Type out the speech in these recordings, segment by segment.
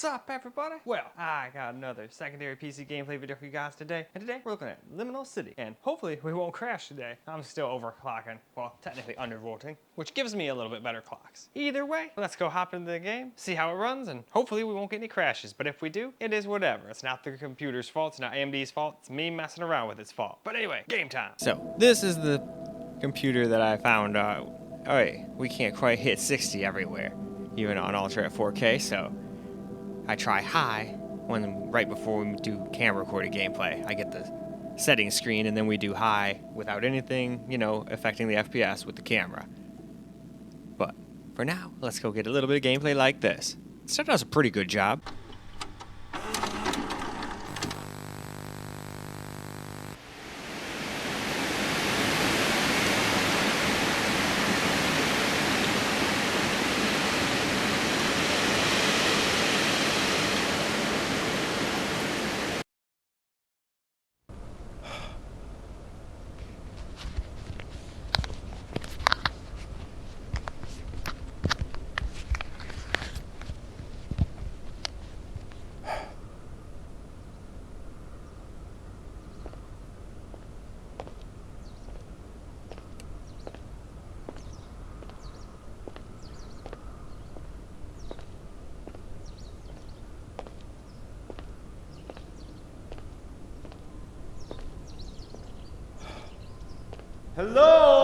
What's up, everybody? Well, I got another secondary PC gameplay video for you guys today, and today we're looking at Liminal City, and hopefully we won't crash today. I'm still overclocking, well, technically undervolting, which gives me a little bit better clocks. Either way, let's go hop into the game, see how it runs, and hopefully we won't get any crashes, but if we do, it is whatever. It's not the computer's fault, it's not AMD's fault, it's me messing around with its fault. But anyway, game time. So, this is the computer that I found, we can't quite hit 60 everywhere, even on Ultra at 4K, so I try high right before we do camera recorded gameplay. I get the settings screen and then we do high without anything, affecting the FPS with the camera. But for now, let's go get a little bit of gameplay like this. It does a pretty good job. Hello?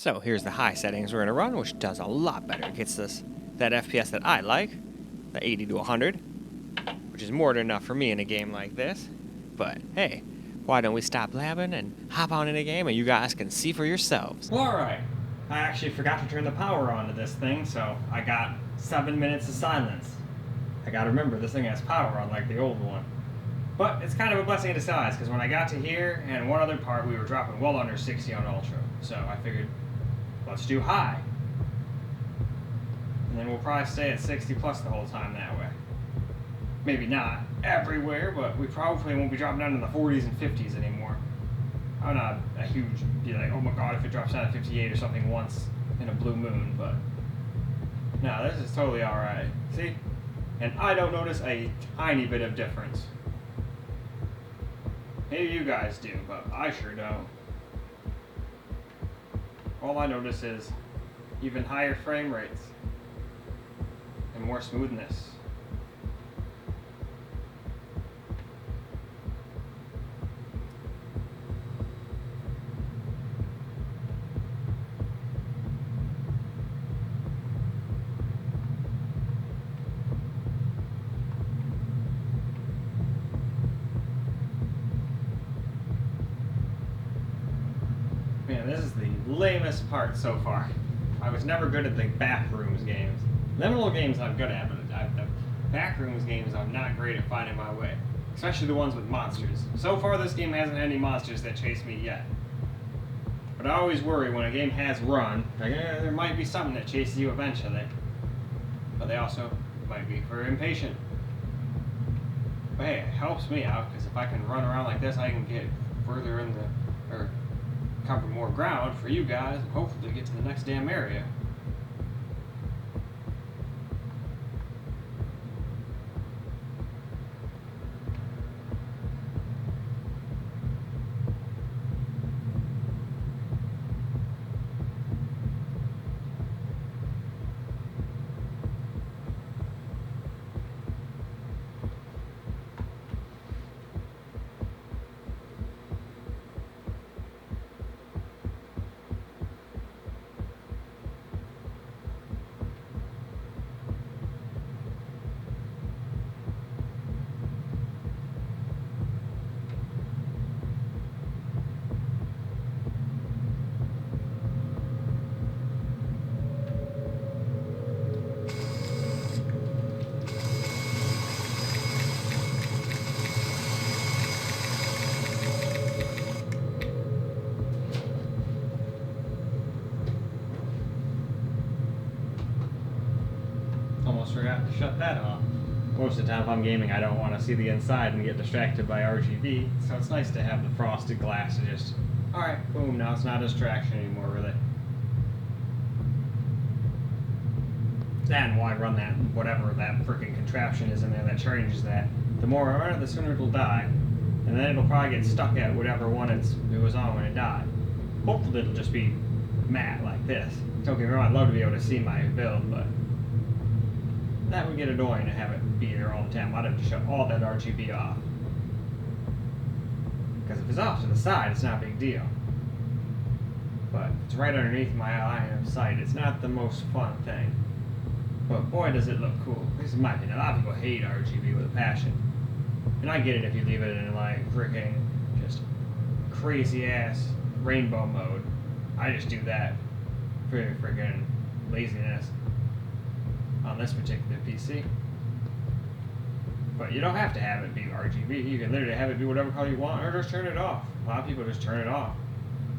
So here's the high settings we're going to run, which does a lot better. It gets us that FPS that I like, the 80 to 100, which is more than enough for me in a game like this. But hey, why don't we stop blabbing and hop on in a game and you guys can see for yourselves. Well, alright, I actually forgot to turn the power on to this thing, so I got 7 minutes of silence. I gotta remember, this thing has power unlike the old one. But it's kind of a blessing in disguise, because when I got to here and one other part, we were dropping well under 60 on Ultra. So I figured, let's do high. And then we'll probably stay at 60 plus the whole time that way. Maybe not everywhere, but we probably won't be dropping down to the 40s and 50s anymore. I'm not a huge, be like, oh my god, if it drops down to 58 or something once in a blue moon, but no, this is totally alright. See? And I don't notice a tiny bit of difference. Maybe you guys do, but I sure don't. All I notice is even higher frame rates and more smoothness. Man, this is the lamest part so far. I was never good at the backrooms games. Liminal games I'm good at, but the backrooms games I'm not great at finding my way. Especially the ones with monsters. So far this game hasn't had any monsters that chase me yet. But I always worry when a game has run, like, there might be something that chases you eventually. But they also might be for impatient. But hey, it helps me out, because if I can run around like this, I can get further in the, or cover more ground for you guys and hopefully get to the next damn area. Almost forgot to shut that off. Most of the time if I'm gaming, I don't want to see the inside and get distracted by RGB, so it's nice to have the frosted glass to just, alright, boom, now it's not a distraction anymore, really. And why run that, whatever that freaking contraption is in there that changes that. The more I run it, the sooner it'll die. And then it'll probably get stuck at whatever one it was on when it died. Hopefully it'll just be matte like this. Don't get me wrong, I'd love to be able to see my build, but that would get annoying to have it be there all the time. I'd have to shut all that RGB off. Because if it's off to the side, it's not a big deal. But if it's right underneath my line of sight, it's not the most fun thing. But boy, does it look cool. This is my opinion. A lot of people hate RGB with a passion. And I get it if you leave it in like freaking just crazy ass rainbow mode. I just do that for freaking laziness on this particular PC. But you don't have to have it be RGB. You can literally have it be whatever color you want or just turn it off. A lot of people just turn it off.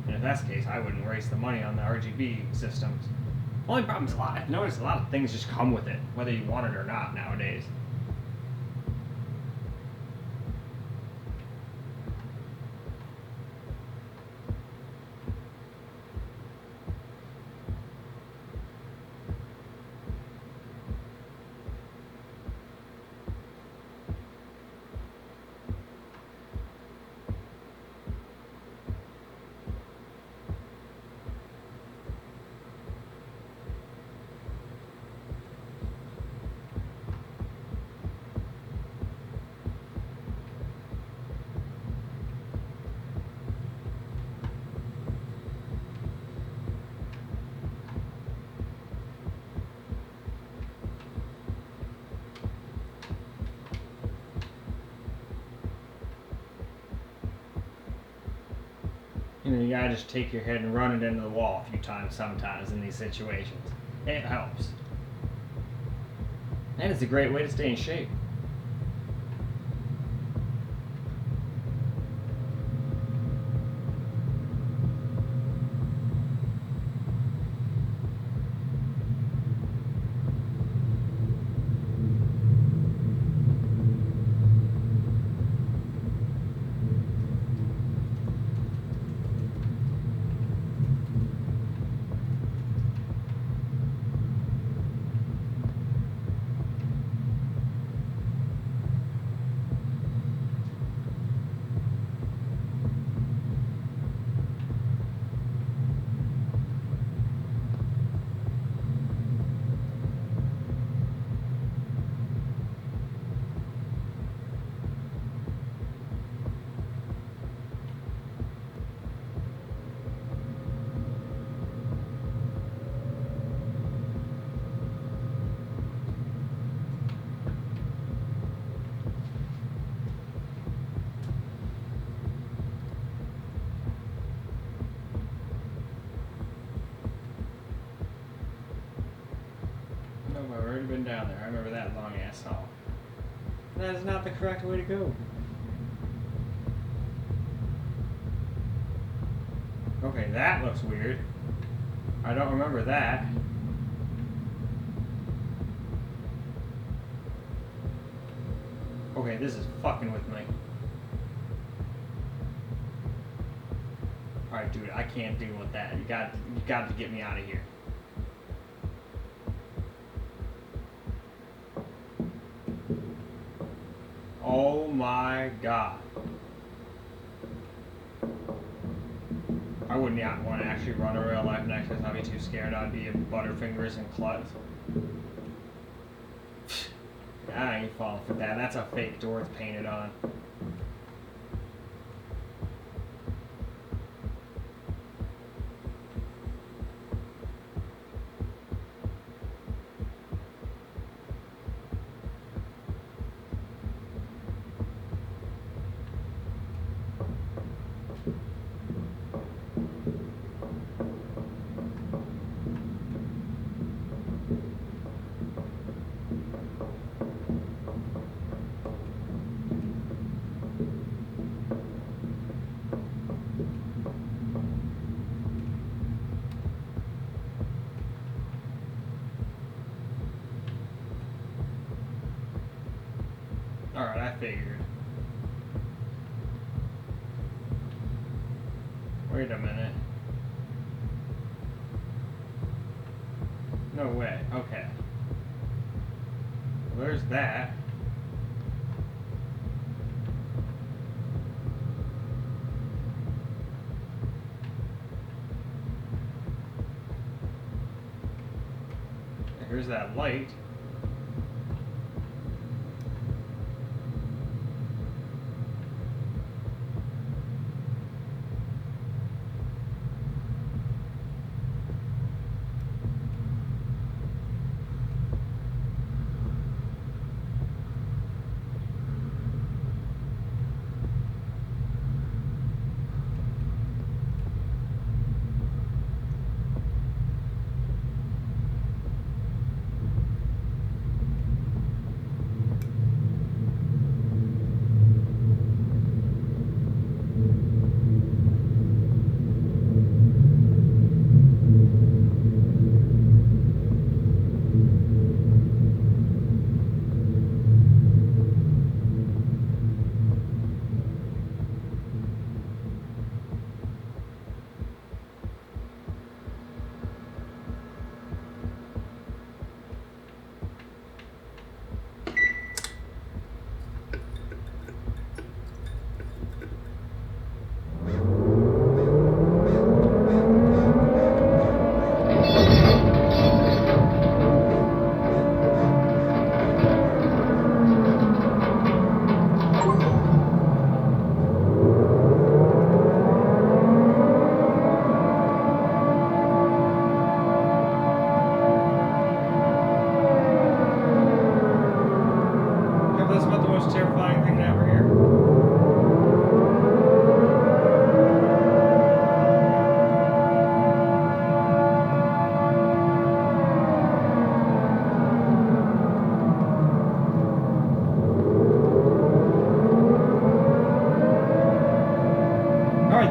And if that's the case, I wouldn't waste the money on the RGB systems. Only problem is I've noticed a lot of things just come with it, whether you want it or not nowadays. You know, you gotta just take your head and run it into the wall a few times sometimes in these situations. It helps. And it's a great way to stay in shape. I've already been down there. I remember that long ass hall. That is not the correct way to go. Okay, that looks weird. I don't remember that. Okay, this is fucking with me. Alright, dude, I can't deal with that. You got to get me out of here. Oh my god. I wouldn't want to actually run a real life Nexus. I'd be too scared. I'd be in butterfingers and clubs. I ain't falling for that. That's a fake door it's painted on. Alright, I figured. Wait a minute. No way. Okay. Well, there's that. Here's that light.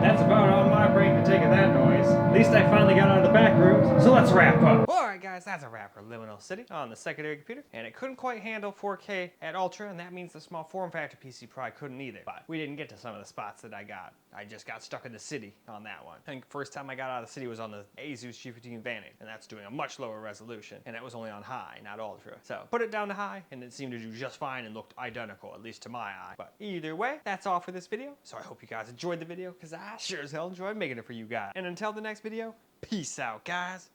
That's about all my brain can take of that noise. At least I finally got out of the back rooms, so let's wrap up. Alright guys, that's a wrap for Liminal City on the secondary computer, and it couldn't quite handle 4K at Ultra, and that means the small form factor PC probably couldn't either. But we didn't get to some of the spots that I got. I just got stuck in the city on that one. I think first time I got out of the city was on the Asus G15 Vantage, and that's doing a much lower resolution, and it was only on high, not Ultra. So put it down to high, and it seemed to do just fine and looked identical, at least to my eye. But either way, that's all for this video. So I hope you guys enjoyed the video, because I sure as hell enjoyed making it for you guys. And until the next video, peace out, guys.